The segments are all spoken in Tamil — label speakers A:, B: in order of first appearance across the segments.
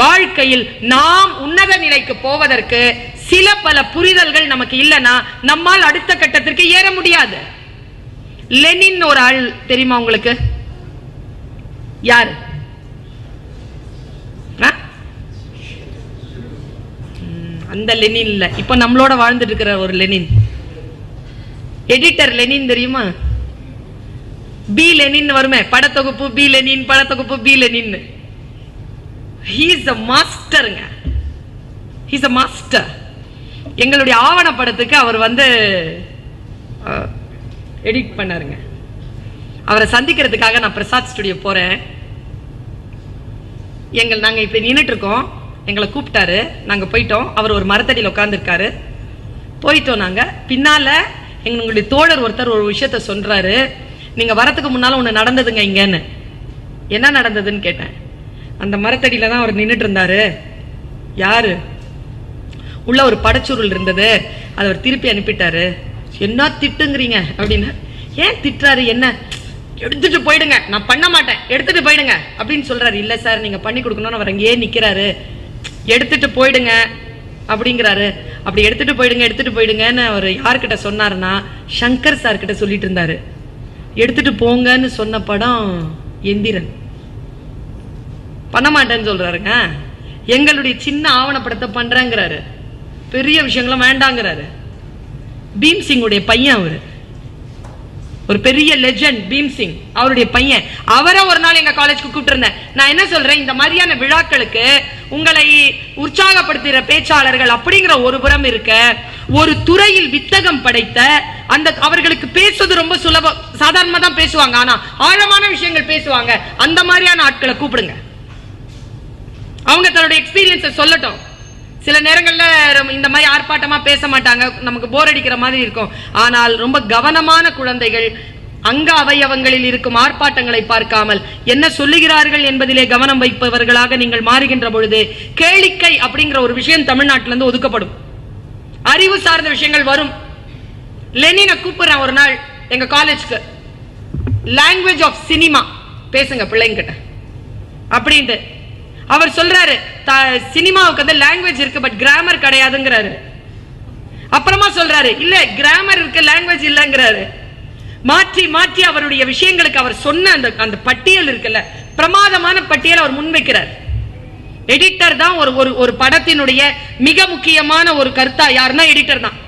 A: வாழ்க்கையில் நாம் உன்னத நிலைக்கு போவதற்கு சில பல புரிதல்கள் நமக்கு இல்லைன்னா நம்மால் அடுத்த கட்டத்திற்கு ஏற முடியாது. லெனின் ஒரு ஆள் தெரியுமா உங்களுக்கு? யாரு? அந்த லெனின் இல்ல, இப்ப நம்மளோட வாழ்ந்துட்டு இருக்கிற ஒரு லெனின், எடிட்டர் லெனின் தெரியுமா? பி லெனின் வருமே படத்தொகுப்பு, பி லெனின் படத்தொகுப்பு, B Lenin. He is a masterங்க. He is a master. எங்களுடைய ஆவணப்படத்துக்கு அவர் வந்து எடிட் பண்ணாருங்க. அவரை சந்திக்கிறதுக்காக நான் பிரசாத் ஸ்டுடியோ போறேன். நாங்க இப்படி நின்றுட்டு இருக்கோம், எங்களை கூப்பிட்டாரு, நாங்க போயிட்டோம். அவர் ஒரு மரத்தடியில் உட்கார்ந்துருக்காரு. போயிட்டோம் நாங்க. பின்னால எங்களுடைய தோழர் ஒருத்தர் ஒரு விஷயத்த சொல்றாரு, நீங்க வரத்துக்கு முன்னால ஒண்ணு நடந்ததுங்க இங்கன்னு. என்ன நடந்ததுன்னு கேட்டேன். அந்த மரத்தடியில தான் அவர் நின்றுட்டு இருந்தாரு. யாரு? உள்ள ஒரு படச்சுருள் இருந்தது, அதை அவர் திருப்பி அனுப்பிட்டாரு. என்ன திட்டுங்கிறீங்க அப்படின்னு. ஏன் திட்டுறாரு? என்ன? எடுத்துட்டு போயிடுங்க, நான் பண்ண மாட்டேன், எடுத்துட்டு போயிடுங்க அப்படின்னு சொல்றாரு. இல்ல சார், நீங்க பண்ணி கொடுக்கணும்னு அவர் அங்கேயே நிக்கிறாரு. எடுத்துட்டு போயிடுங்க அப்படிங்கிறாரு. அப்படி எடுத்துட்டு போயிடுங்கன்னு அவர் யார்கிட்ட சொன்னாருன்னா சங்கர் சார் கிட்ட சொல்லிட்டு இருந்தாரு. எடுத்துட்டு போங்கன்னு சொன்ன படம் எந்திரன். பண்ண மாட்டேன்னு சொல்றாருங்க. எங்களுடைய சின்ன ஆவணப்படத்தை பண்றேங்கிறாரு. பெரிய விஷயங்களும் வேண்டாங்கிறாரு. பீம் சிங்குடைய பையன் அவரு, ஒரு பெரிய லெஜெண்ட் பீம் சிங், அவருடைய பையன். அவரை ஒரு நாள் எங்க காலேஜ்க்கு கூப்பிட்டு இருந்தேன். நான் என்ன சொல்றேன், இந்த மாதிரியான விழாக்களுக்கு உங்களை உற்சாகப்படுத்துகிற பேச்சாளர்கள் அப்படிங்கிற ஒரு புறம் இருக்க, ஒரு துறையில் வித்தகம் படைத்த அந்த அவர்களுக்கு பேசுவது ரொம்ப சுலபம், சாதாரணமா தான் பேசுவாங்க, ஆனா ஆழமான விஷயங்கள் பேசுவாங்க. அந்த மாதிரியான ஆட்களை கூப்பிடுங்க. அவங்க தன்னுடைய எக்ஸ்பீரியன்ஸை சொல்லட்டும். சில நேரங்கள்ல இந்த மாதிரி ஆர்ப்பாட்டமா பேச மாட்டாங்க, நமக்கு போர் அடிக்கிற மாதிரி இருக்கும். ஆனால் ரொம்ப கவனமான குழந்தைகள் அங்க அவயவங்களில் இருக்கும் ஆர்ப்பாட்டங்களை பார்க்காமல் என்ன சொல்லுகிறார்கள் என்பதிலே கவனம் வைப்பவர்களாக நீங்கள் மாறுகின்ற பொழுது கேளிக்கை அப்படிங்கிற ஒரு விஷயம் தமிழ்நாட்டிலிருந்து ஒதுக்கப்படும். அறிவு சார்ந்த விஷயங்கள் வரும். லெனினை கூப்பிடுறேன் ஒரு நாள் எங்க காலேஜ்க்கு, லாங்குவேஜ் ஆஃப் சினிமா பேசுங்க பிள்ளைங்கிட்ட அப்படின்ட்டு. அவர் சொல்றாரு, சினிமாவுக்கு வந்து லாங்குவேஜ் இருக்கு, பட் கிராமர் கிடையாதுங்கிறாரு. அப்புறமா சொல்றாரு, இல்ல கிராமர் இருக்கு, லாங்குவேஜ் இல்லங்கிறாரு. மாற்றி மாற்றி அவருடைய விஷயங்களுக்கு அவர் சொன்ன அந்த பட்டியல் இருக்குல்ல, பிரமாதமான பட்டியல் அவர் முன்வைக்கிறார். எடிட்டர் தான் ஒரு படத்தினுடைய மிக முக்கியமான ஒரு கருத்தா யாருன்னா எடிட்டர் தான்.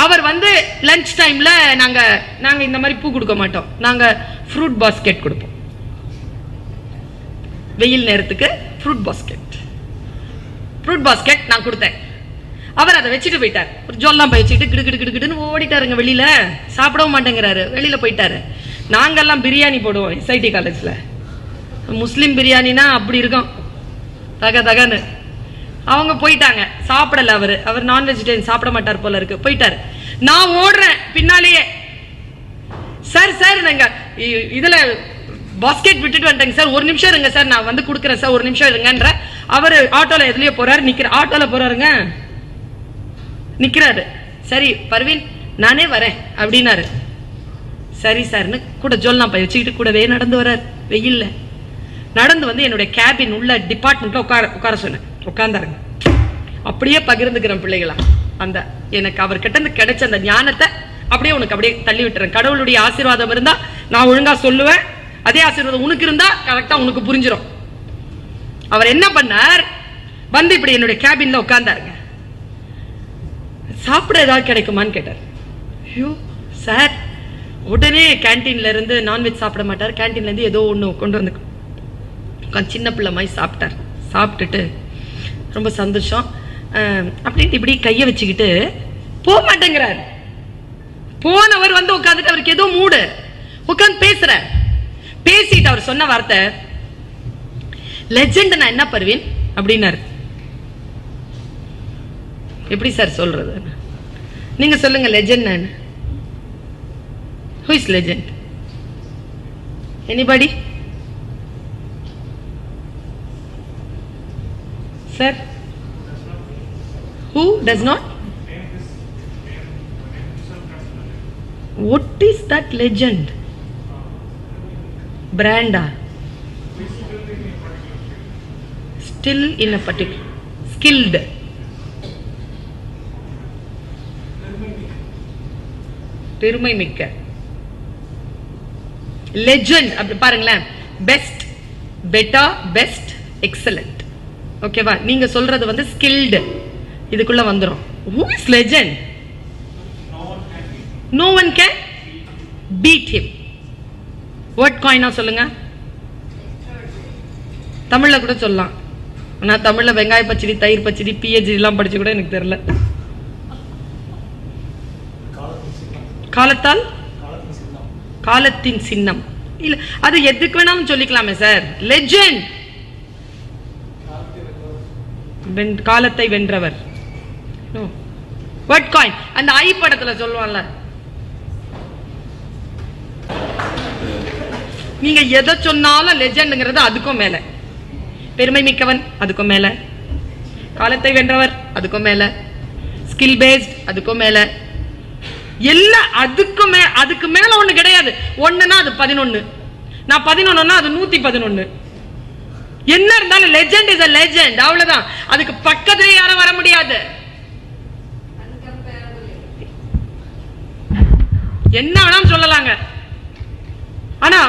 A: அவர் வந்து லஞ்ச் டைம்ல நாங்க இந்த மாதிரி பூ கொடுக்க மாட்டோம், நாங்க ஃப்ரூட் பாஸ்கெட் கொடுப்போம். வெயில் நேரத்துக்கு ஃப்ரூட் பாஸ்கெட் நான் கொடுத்தேன். அவர் அதை வச்சுட்டு போயிட்டார். ஒரு ஜோல்லாம் போய் வச்சுட்டு கிடுன்னு ஓடிட்டாருங்க. வெளியில சாப்பிடவும் மாட்டேங்கிறாரு, வெளியில போயிட்டாரு. நாங்கெல்லாம் பிரியாணி போடுவோம் எஸ்ஐடி காலேஜ்ல. முஸ்லிம் பிரியாணினா அப்படி இருக்கும், தகன்னு. அவங்க போயிட்டாங்க, சாப்பிடல. அவர் நான் வெஜிடேரியன், சாப்பிட மாட்டார் போல இருக்கு, போயிட்டாரு. நான் ஓடுறேன் பின்னாலேயே. சார் நாங்க இதுல பாஸ்கெட் விட்டுட்டு வந்துட்டேங்க சார், ஒரு நிமிஷம் இருங்க சார், நான் வந்து கொடுக்குறேன் சார், ஒரு நிமிஷம் இருங்கன்ற. அவர் ஆட்டோல எதுலயோ போறாரு, ஆட்டோல போறாருங்க, நிக்கிறாரு. சரி பர்வீன் நானே வரேன் அப்படின்னாரு. சரி சார்னு கூட ஜொல்லாம் போய் வச்சுக்கிட்டு கூடவே நடந்து வர்றாரு. வெயில்ல நடந்து வந்து என்னுடைய கேபின் உள்ள டிபார்ட்மெண்ட்ல உட்கார சொன்னேன். உட்கார்ந்தாருங்க. அப்படியே பகிர்ந்துக்கிறேன் பிள்ளைகளா, அந்த எனக்கு அவர்கிட்ட இருந்து கிடைச்ச அந்த ஞானத்தை அப்படியே உனக்கு அப்படியே தள்ளி விட்டுறேன். கடவுளுடைய ஆசீர்வாதம் இருந்தா நான் ஒழுங்கா சொல்லுவேன், அதே ஆசீர்வாதம் உனக்கு இருந்தா கரெக்டா உனக்கு புரிஞ்சிடும். அவர் என்ன பண்ணார், வந்து இப்படி என்னுடைய கேபின்ல உட்கார்ந்தாருங்க. சாப்பிட ஏதாவது கிடைக்குமான்னு கேட்டார். ஐயோ சார், உடனே கேன்டீன்ல இருந்து நான்வெஜ் சாப்பிட மாட்டார், கேன்டீன்ல இருந்து ஏதோ ஒண்ணு கொண்டு வந்து சின்ன பிள்ளை மாதிரி சாப்பிட்டார். சாப்பிட்டுட்டு ரொம்ப சந்தோஷம் அப்படின்ட்டு இப்படி கையை வச்சுக்கிட்டு போக மாட்டேங்கிறார். போனவர் வந்து உட்காந்துட்டு அவருக்கு ஏதோ மூடு உட்காந்து பேசுற. பேசிட்டு அவர் சொன்ன வார்த்தை, லெஜெண்ட் நான் என்ன பர்வீன் அப்படின்னாரு. எப்படி சார் சொல்றது, நீங்க சொல்லுங்க லெஜெண்ட் நான். Who is legend? Anybody? Sir? Who does not? What is that legend? Branda. Still in a particular. Skilled. பெருமை மிக்க. லெஜெண்ட் அப்படி பாருங்களேன். Best, better, best, excellent. ஓகேவா? நீங்க சொல்றது வந்து ஸ்கில்டு இதுக்குள்ள வந்துரும். Who is legend? No one can beat him. What coin சொல்லுங்க. தமிழ்ல கூட சொல்லலாம். ஆனா தமிழ்ல வெங்காய பச்சடி, தயிர் பச்சடி, PhD எல்லாம் படிச்சு கூட எனக்கு தெரியல. காலத்தால், காலத்தின் சின்னம். இல்ல அது எதுக்கு வேணாலும் சொல்லிக்கலாமே சார். லெஜெண்ட், காலத்தை வென்றவர். What coin? அந்த ஐ படத்துல சொல்லுவான்ல, நீங்க எதை சொன்னாலும் லெஜெண்ட்ங்கிறது அதுக்கும் மேல. பெருமை மிக்கவன் அதுக்கும் மேல, காலத்தை வென்றவர் அதுக்கும் மேல, ஸ்கில் பேஸ்ட் அதுக்கும் மேல, எல்லாம் அதுக்கு மேல ஒண்ணு கிடையாது. ஒண்ணுனா அது 11, நான் 11னா அது 111. என்ன இருந்தாலும் லெஜெண்ட் இஸ் a legend, அவ்வளவுதான். அதுக்கு பக்கத்துல யாரும் வர முடியாது. என்ன வேணாலும் சொல்லலாங்க. ஆனா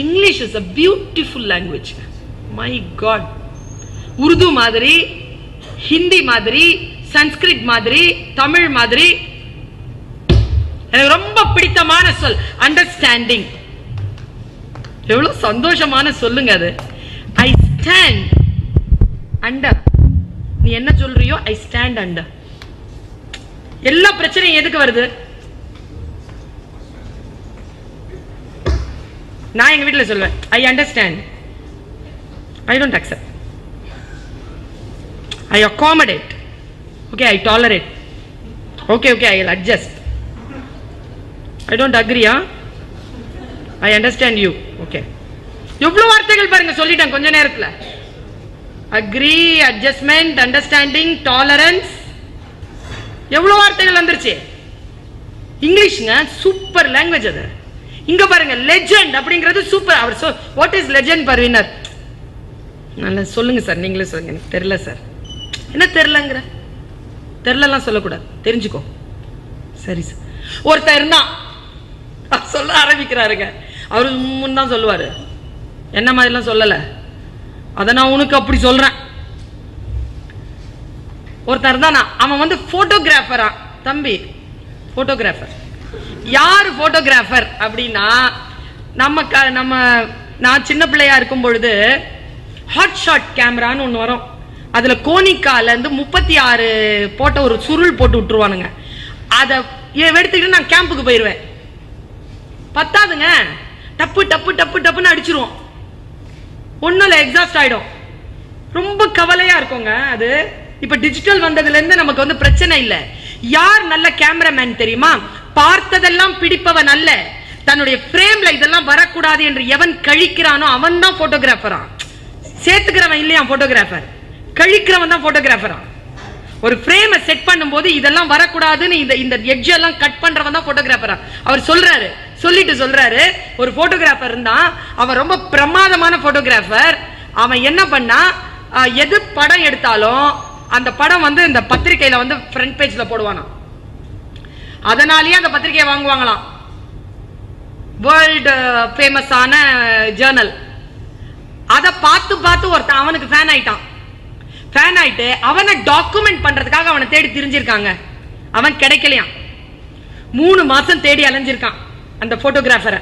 A: English is a beautiful language. My God. Urdu மாதிரி, ஹிந்தி மாதிரி, சன்ஸ்கிரிட் மாதிரி, தமிழ் மாதிரி, எனக்கு ரொம்ப பிடித்தமான சொல் அண்டர்ஸ்டாண்டிங். எவ்வளவு சந்தோஷமான சொல்லுங்க அது. I stand under. நீ என்ன சொல்றியோ ஐ ஸ்டாண்ட் அண்டர். எல்லா பிரச்சனையும் எதுக்கு வருது? நான் எங்க வீட்டுல சொல்வேன், I understand, I don't accept, I accommodate, okay I tolerate, okay okay I will adjust, I don't agree, I understand you. Okay. எவ்வளவு வார்த்தைகள் பாருங்க சொல்லிட்டேன் கொஞ்ச நேரத்துல. அக்ரி, அட்ஜஸ்ட்மெண்ட், அண்டர்ஸ்டாண்டிங், டாலரன்ஸ், எவ்வளவு வார்த்தைகள் வந்துருச்சு. இங்கிலீஷ்ங்க சூப்பர் லாங்குவேஜ் அது. இங்க பாருங்க லெஜெண்ட் அப்படிங்கிறது சூப்பர். அவர் வாட் இஸ் லெஜெண்ட் பர்வீனர்? நல்லா சொல்லுங்க சார், நீங்களே சொல்லுங்க. எனக்கு தெரியல சார். என்ன தெரியலங்கிற? தெரியலாம் சொல்லக்கூடாது, தெரிஞ்சுக்கோ. சரி சார். ஒருத்தர் இருந்தான் சொல்ல ஆரம்பிக்கிறாருங்க. அவரு முன்தான் சொல்லுவாரு, என்ன மாதிரிலாம் சொல்லல, அத நான் உனக்கு அப்படி சொல்றேன். ஒருத்தர் தான், அவன் வந்து போட்டோகிராஃபரா. தம்பி போட்டோகிராஃபர். யாரு போட்டோகிராஃபர் அப்படின்னா, நம்ம நான் சின்ன பிள்ளையா இருக்கும் பொழுது ஹாட் ஷாட் கேமரான்னு ஒண்ணு வரும். அதுல கோனிக்கால இருந்து 36 போட்ட ஒரு சுருள் போட்டு விட்டுருவானுங்க. அதை எடுத்துக்கிட்டு நான் கேம்புக்கு போயிருவேன். பத்தாதுங்க, டப்பு டப்பு டப்பு டப்புன்னு அடிச்சிருவோம். ஒண்ணுல எக்ஸாஸ்ட் ஆயிடும். ரொம்ப கவலையா இருக்குங்க அது. இப்ப டிஜிட்டல் வந்ததுல இருந்து நமக்கு வந்து பிரச்சனை இல்ல. யார் நல்ல கேமராமேன் தெரியுமா? பார்த்ததெல்லாம் பிடிப்பவன் அல்ல, தன்னுடைய பிரேம்ல இதெல்லாம் வரக்கூடாது என்று எவன் கழிக்கிறானோ அவன் தான் போட்டோகிராஃபரா. சேர்த்துக்கிறவன் இல்லையா போட்டோகிராஃபர், கழிக்கிறவன் தான் போட்டோகிராஃபரா. ஒரு பிரேமை செட் பண்ணும்போது இதெல்லாம் வரக்கூடாதுன்னு இந்த எட்ஜ் எல்லாம் கட் பண்றவன் தான் போட்டோகிராஃபரா. அவர் சொல்றாரு, சொல்றாரு, ஒரு போட்டோகிராஃபர் இருந்தா, அவன் ரொம்ப பிரமாதமான போட்டோகிராஃபர். அவன் என்ன பண்ணா, எது படம் எடுத்தாலும் அந்த படம் வந்து இந்த பத்திரிகையில வந்து ஃப்ரண்ட் பேஜ்ல போடுவானா. அதனாலேயே அந்த பத்திரிகையை வாங்குவாங்களாம். வேர்ல்டு ஃபேமஸான ஜேர்னல். அதை பார்த்து பார்த்து ஒருத்தன் அவனுக்கு ஃபேன் ஆயிட்டான். ஃபேன் ஆயிட்டு அவனை டாக்குமெண்ட் பண்றதுக்காக அவனை தேடி திரிஞ்சிருக்காங்க. அவன் கிடைக்கலையாம். 3 மாசம் தேடி அலைஞ்சிருக்கான் அந்த போட்டோகிராஃபரை.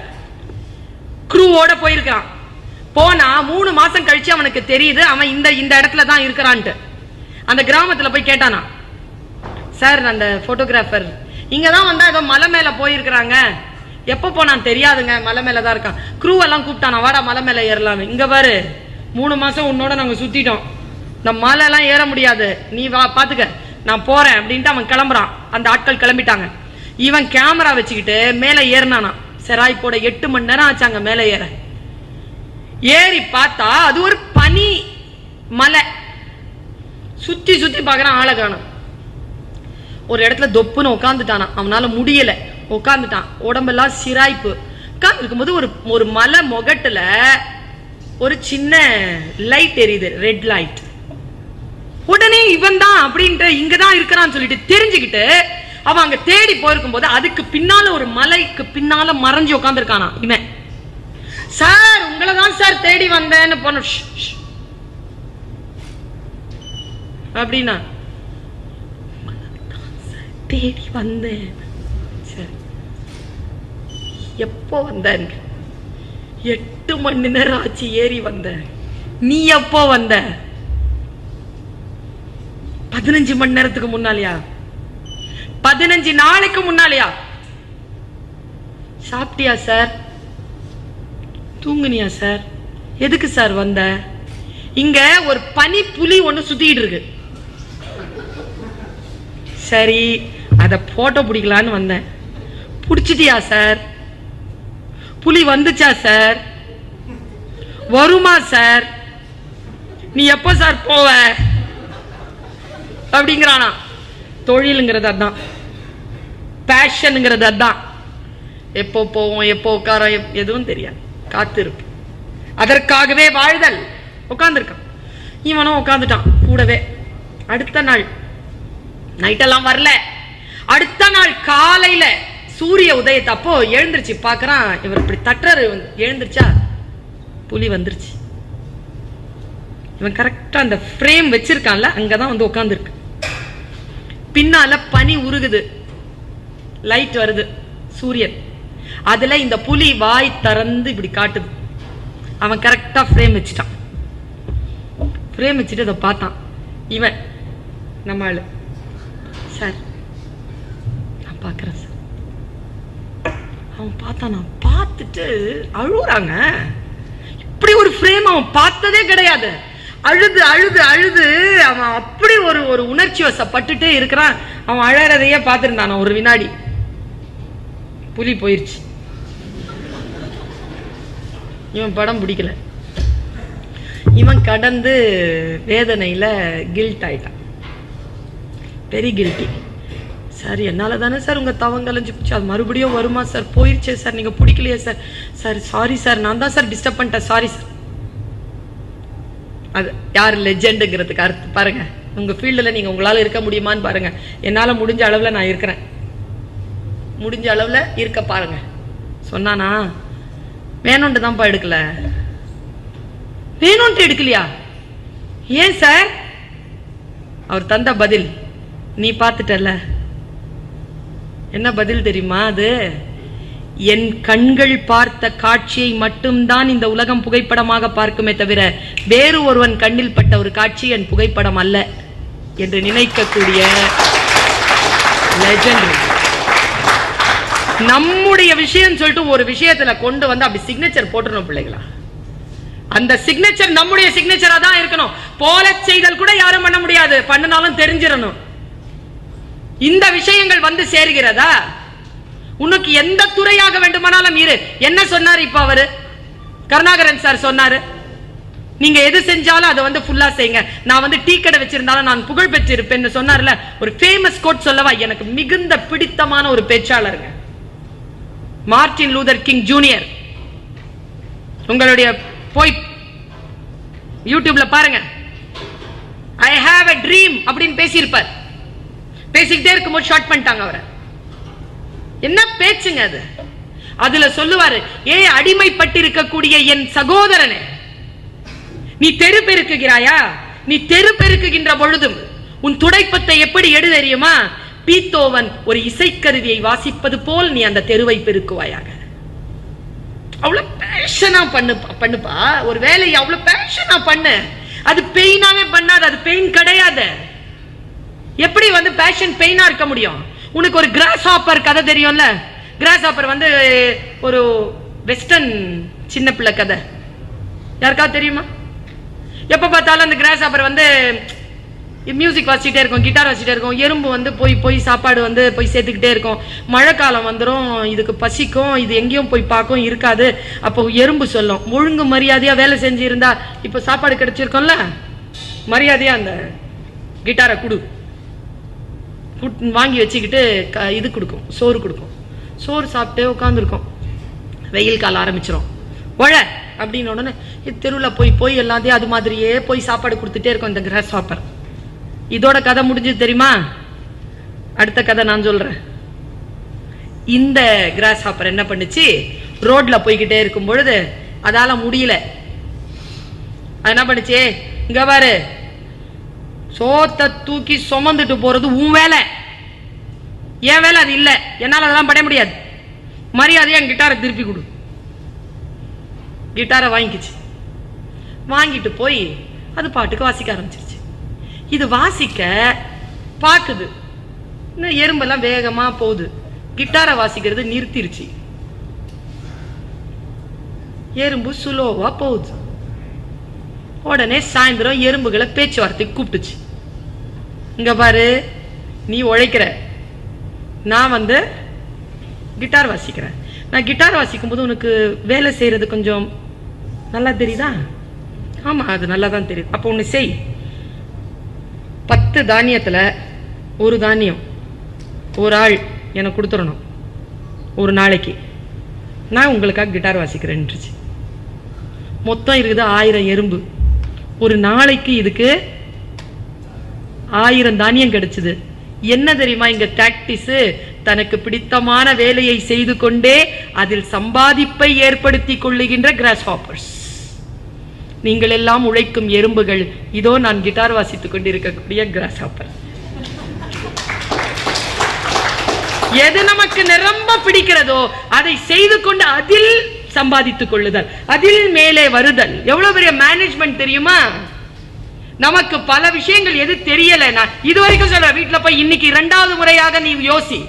A: க்ரூவோட போயிருக்கான். போனா 3 மாசம் கழிச்சு அவனுக்கு தெரியுது அவன் இந்த இடத்துல தான் இருக்கிறான்ட்டு. அந்த கிராமத்துல போய் கேட்டானா, சார் அந்த போட்டோகிராஃபர் இங்கதான் வந்தா ஏதோ மலை மேல போயிருக்கிறாங்க, எப்ப போனான் தெரியாதுங்க, மலை மேலதான் இருக்கான். க்ரூ எல்லாம் கூப்பிட்டானா, வாடா மலை மேல ஏறலாம். இங்க பாரு, 3 மாசம் உன்னோட நாங்க சுத்திட்டோம், இந்த மலை எல்லாம் ஏற முடியாது, நீ வா பாத்துக்க, நான் போறேன் அப்படின்ட்டு அவன் கிளம்புறான். அந்த ஆட்கள் கிளம்பிட்டாங்க. இவன் கேமரா வச்சுக்கிட்டு மேல ஏறினானா. செராய் போட 8 மணி நேரம் ஆச்சாங்க மேல ஏற. ஏறி பார்த்தா அது ஒரு பனி மலை. சுத்தி சுத்தி பாக்குறான், ஆளை காணோம். ஒரு இடத்துல தொப்புன்னு உட்காந்துட்டானா. அவனால முடியல, உட்காந்துட்டான். உடம்பெல்லாம் சிராய்ப்பு. உட்கார்ந்து இருக்கும்போது ஒரு மலை முகட்டுல ஒரு சின்ன லைட் எரியுது, ரெட் லைட். உடனே இவன் தான் அப்படின்ட்டு இங்கதான் இருக்கிறான்னு சொல்லிட்டு தெரிஞ்சுக்கிட்டு அவன் அங்க தேடி போயிருக்கும் போது அதுக்கு பின்னால ஒரு மலைக்கு பின்னால மறைஞ்சு உட்காந்துருக்கானா இவன். சார் உங்களை தான் சார் தேடி வந்தேன்னு போன அப்படின்னா தேடி வந்தேன். சரி எப்போ வந்தேன்? 8 மணி நேரம் ஆச்சு ஏறி வந்த. நீ எப்போ வந்த? 15 மணி நேரத்துக்கு முன்னாலியா? 15 நாளைக்கு முன்னாலியா? சாப்பிட்டியா சார்? தூங்குனியா சார்? எதுக்கு சார் வந்த? இங்க ஒரு பனி புலி ஒண்ணு சுத்திட்டு இருக்கு. சரி அத போட்டோ பிடிக்கலான்னு வந்தேன். பிடிச்சிட்டியா சார்? புலி வந்துச்சா சார்? வருமா சார்? நீ எப்ப சார் போவ அப்படிங்கிறானா. தொழிலுங்கிறது அதான், பேஷனுங்கிறது அதான். எப்போ போவோம், எப்போ உட்காரோம், எதுவும் தெரியாது, காத்திருப்பு. அதற்காகவே வாழ்தல். உட்கார்ந்துருக்கான் இவனும், உட்காந்துட்டான் கூடவே. அடுத்த நாள் நைட்டெல்லாம் வரல. அடுத்த நாள் காலையில சூரிய உதயத்தை அப்போ எழுந்திருச்சு பாக்குறான். இவர் இப்படி தட்டுறாரு, எழுந்திருச்சா புலி வந்துருச்சு. இவன் கரெக்டா அந்த ஃப்ரேம் வச்சிருக்கான்ல, அங்கதான் வந்து உட்கார்ந்துருக்கு. பின்னால பனி உருகுது, லைட் வருது, சூரியன். அதுல இந்த புலி வாய் திறந்து இப்படி காட்டுது. அவன் கரெக்டா ஃப்ரேம் வச்சுட்டான். ஃப்ரேம் வச்சுட்டு அதை பார்த்தான். இவன் நம்ம ஆளு. சார் நான் பார்க்கறேன் சார். அவன் பார்த்தான். நான் பார்த்துட்டு அழுகுறாங்க. இப்படி ஒரு ஃப்ரேம் அவன் பார்த்ததே கிடையாது. அழுது அழுது அழுது அவன் அப்படி ஒரு உணர்ச்சி வசப்பட்டுட்டே இருக்கிறான். அவன் அழறதையே பார்த்திருந்தான் ஒரு வினாடி. புலி போயிருச்சு. இவன் படம் பிடிக்கல. இவன் கடந்து வேதனையில கில்ட் ஆயிட்டான். Very guilty. சார் என்னால தானே சார் உங்க தவங்கலைஞ்சு போச்சு, அது மறுபடியும் வருமா சார்? போயிருச்சே சார், நீங்க பிடிக்கலையே சார். சார் சாரி சார், நான் தான் சார் டிஸ்டர்ப் பண்ணிட்டேன், சாரி சார். அது யார் லெஜெண்டுங்கிறதுக்கு அர்த்தம் பாருங்க. உங்க ஃபீல்டில் நீங்க உங்களால இருக்க முடியுமான்னு பாருங்க. என்னால முடிஞ்ச அளவுல நான் இருக்கிறேன், முடிஞ்ச அளவுல இருக்க பாருங்க. சொன்னானா வேணும்ட்டு தான்ப்பா எடுக்கல. வேணும்ட்டு எடுக்கலையா? ஏன் சார்? அவர் தந்த பதில் நீ பார்த்துட்டல. என்ன பதில் தெரியுமா? அது என் கண்கள் பார்த்த காட்சியை மட்டும்தான் இந்த உலகம் புகைப்படமாக பார்க்குமே தவிர வேறு ஒருவன் கண்ணில் பட்ட ஒரு காட்சி என் புகைப்படம் அல்ல என்று நினைக்கக்கூடிய லெஜெண்ட். நம்முடைய விஷயம் சொல்லிட்டு ஒரு விஷயத்துல கொண்டு வந்து அப்படி சிக்னேச்சர் போட்டுறணும் பிள்ளைகளா. அந்த சிக்னேச்சர் நம்முடைய சிக்னேச்சரா தான் இருக்கணும். போல செய்தல் கூட யாரும் பண்ண முடியாது, பண்ணினாலும் தெரிஞ்சிடணும். இந்த விஷயங்கள் வந்து சேர்கிறதா? உனக்கு எந்த துறையாக வேண்டுமானாலும் இரு. என்ன சொன்னாரு இப்ப அவரு? கருணாகரன் சார் சொன்னாரு, நீங்க எது செஞ்சாலும் அதை வந்து ஃபுல்லா செய்யுங்க. நான் வந்து டீ கடை வச்சிருந்தாலும் நான் புகழ் பெற்றிருப்பேன்னு சொன்னார்ல. ஒரு ஃபேமஸ் கோட் சொல்லவா? எனக்கு மிகுந்த பிடித்தமான ஒரு பேச்சாளருங்க, மார்ட்டின் லூதர் கிங் ஜூனியர். உங்களுடைய போய் யூடியூப்ல பாருங்க. ஐ ஹாவ் a ட்ரீம் அப்படின்னு பேசியிருப்பார். பேசிக்கிட்டே இருக்கும்போது ஷார்ட் பண்ணிட்டாங்க அவரை. என்ன பேச்சுங்க அது? அதுல சொல்லுவாரு, அடிமைப்பட்டு இருக்கக்கூடிய என் சகோதரனே, நீ தெரு பெருக்குகிறாயா? நீ தெரு பெருக்குகின்ற பொழுதும் உன் துடைப்பத்தை எப்படி எடு தெரியுமா? பீத்தோவன் ஒரு இசைக்கருவியை வாசிப்பது போல் நீ அந்த தெருவை பெருக்குவாயாக. அவ்வளவு பேஷனா பண்ணுப்பா ஒரு வேலையை, அவ்வளவு பேஷனா பண்ணு. அது பெயினாவே பண்ணாது, அது பெயின் கிடையாது. எப்படி வந்து பேஷன் பெயினா இருக்க முடியும்? உனக்கு ஒரு கிராஸ் ஹாப்பர் கதை தெரியும்ல? கிராஸ் ஹாப்பர் வந்து ஒரு வெஸ்டர்ன் சின்ன பிள்ளை கதை. யாருக்காவது தெரியுமா? எப்ப பார்த்தாலும் அந்த கிராஸ் ஹாப்பர் வந்து மியூசிக் வாசிச்சுட்டே இருக்கும், கிட்டார் வாசிச்சுட்டே இருக்கும். எறும்பு வந்து போய் போய் சாப்பாடு வந்து போய் சேர்த்துக்கிட்டே இருக்கும். மழை காலம் வந்துடும், இதுக்கு பசிக்கும், இது எங்கேயும் போய் பார்க்கும், இருக்காது. அப்போ எறும்பு சொல்லும், ஒழுங்கு மரியாதையா வேலை செஞ்சு இருந்தா இப்ப சாப்பாடு கிடைச்சிருக்கோம்ல, மரியாதையா அந்த கிட்டாரை குடு. வாங்கி வச்சுக்கிட்டு இது கொடுக்கும், சோறு கொடுக்கும். சோறு சாப்பிட்டே உட்காந்துருக்கும். வெயில் காலம் ஆரம்பிச்சிடும். ஒழ அப்படின்னு உடனே தெருவில் போய் போய் எல்லாத்தையும் அது மாதிரியே போய் சாப்பாடு கொடுத்துட்டே இருக்கும் இந்த கிராஸ் ஹாப்பர். இதோட கதை முடிஞ்சது தெரியுமா? அடுத்த கதை நான் சொல்றேன். இந்த கிராஸ் ஹாப்பர் என்ன பண்ணுச்சு, ரோட்ல போய்கிட்டே இருக்கும் பொழுது அதால முடியல. அது என்ன பண்ணுச்சு, இங்க பாரு, சோத்தை தூக்கி சுமந்துட்டு போறது உன் வேலை, என் வேலை அது இல்ல, என்னால அதெல்லாம் பண்ண முடியாது, மரியாதையா கிட்டாரை திருப்பி கொடு. கிட்டாரை வாங்கிக்கிச்சு. வாங்கிட்டு போய் அது பாட்டுக்கு வாசிக்க ஆரம்பிச்சிருச்சு. இது வாசிக்க பாக்குது, இன்னும் எறும்பெல்லாம் வேகமா போகுது. கிட்டாரை வாசிக்கிறது நிறுத்திருச்சு. எறும்பு சுலோவா போகுது. உடனே சாயந்தரம் எறும்புகளை பேச்சுவார்த்தைக்கு கூப்பிட்டுச்சு. இங்க பாரு, நீ உழைக்கிற, நான் கிட்டார் வாசிக்கிறேன். நான் கிட்டார் வாசிக்கும் போது உனக்கு வேலை செய்யறது கொஞ்சம் நல்லா தெரியுதா? ஆமா, அது நல்லா தான் தெரியுது. அப்போ ஒண்ணு செய், 10 தானியத்துல ஒரு தானியம் ஒரு ஆள் எனக்கு கொடுத்துடணும் ஒரு நாளைக்கு, நான் உங்களுக்காக கிட்டார் வாசிக்கிறேன்னுச்சு. மொத்தம் இருக்குது 1000 எறும்பு. ஒரு நாளைக்கு இதுக்கு 1000 தானியம் கிடைச்சது. என்ன தெரியுமா இங்க டாக்டிஸ்? தனக்கு பிடித்தமான வேலையை செய்து கொண்டே அதில் சம்பாதிப்பை ஏற்படுத்திக் கொள்ளுகின்ற கிராஸ் ஹாப்பர்ஸ். நீங்கள் எல்லாம் உழைக்கும் எறும்புகள், இதோ நான் கிட்டார் வாசித்துக் கொண்டிருக்கக்கூடிய கிராஸ் ஹாப்பர். எது நமக்கு நிரம்ப பிடிக்கிறதோ அதை செய்து கொண்டு அதில் சம்பாதித்துக் கொள்ளுதல், அதில் மேலே வருதல். எவ்வளவு பெரிய மேனேஜ்மெண்ட் தெரியுமா? நமக்கு பல விஷயங்கள் எது தெரியல, நான் இதுவரைக்கும் சொல்ற, வீட்டுல போய் இன்னைக்கு 2வது முறையாக நீ யோசி,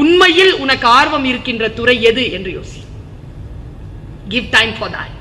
A: உண்மையில் உனக்கு ஆர்வம் இருக்கின்ற துறை எது என்று யோசி. Give time for that.